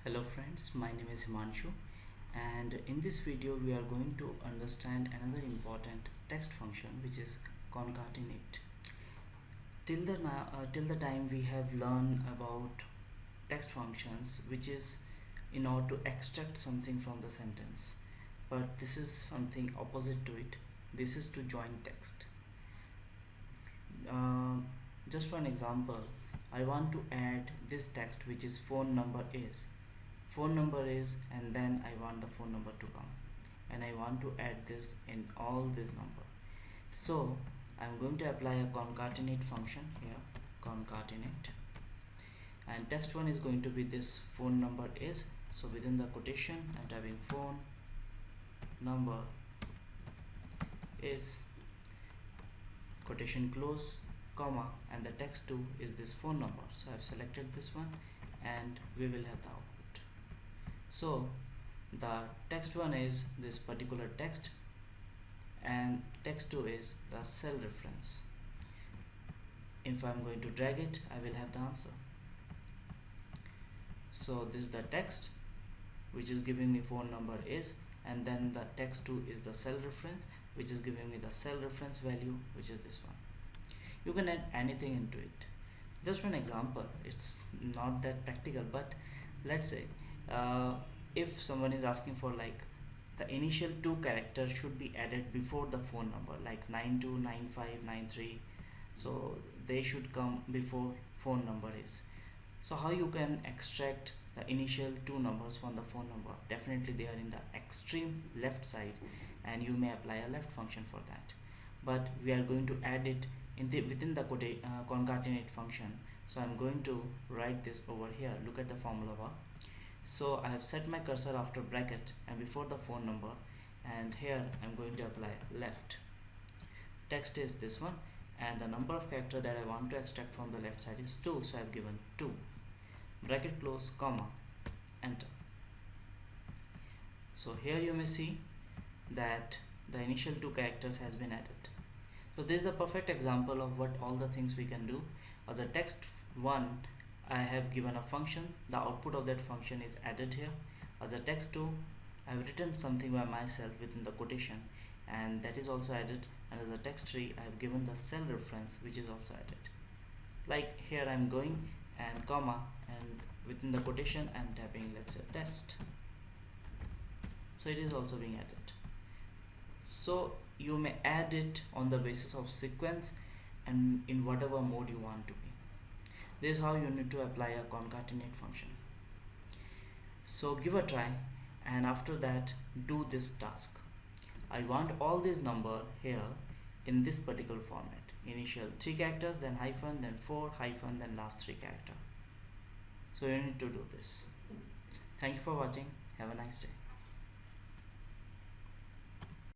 Hello friends, my name is Himanshu, and in this video we are going to understand another important text function, which is concatenate. Till the time we have learned about text functions, which is in order to extract something from the sentence, but this is something opposite to it. This is to join text. uh, just for an example, I want to add this text, which is phone number is, and then I want the phone number to come, and I want to add this in all this number. So I'm going to apply a concatenate function here, concatenate, and text one is going to be this phone number is. So within the quotation I'm typing phone number is, quotation close, comma, and the text 2 is this phone number. So I've selected this one, and we will have the output. So the text 1 is this particular text, and text 2 is the cell reference. If I'm going to drag it, I will have the answer. So this is the text, which is giving me phone number is, and then the text 2 is the cell reference, which is giving me the cell reference value, which is this one. You can add anything into it. Just for an example, it's not that practical, but let's say if someone is asking for like the initial 2 characters should be added before the phone number, like 929593, so they should come before phone number is. So how you can extract the initial 2 numbers from the phone number? Definitely they are in the extreme left side, and you may apply a left function for that, but we are going to add it in within the concatenate function. So I'm going to write this over here. Look at the formula bar. So I have set my cursor after bracket and before the phone number, and here I'm going to apply left. Text is this one, and the number of character that I want to extract from the left side is 2, so I've given 2, bracket close, comma, enter. So here you may see that the initial 2 characters has been added. So this is the perfect example of what all the things we can do. As a text 1, I have given a function, the output of that function is added here. As a text 2, I have written something by myself within the quotation, and that is also added. And as a text 3, I have given the cell reference, which is also added. Like here I'm going and comma, and within the quotation I'm typing, let's say, test. So it is also being added. So you may add it on the basis of sequence and in whatever mode you want to be. This is how you need to apply a concatenate function. So give a try, and after that do this task. I want all these number here in this particular format: initial 3 characters, then hyphen, then 4 hyphen, then last 3 character. So you need to do this. Thank you for watching. Have a nice day.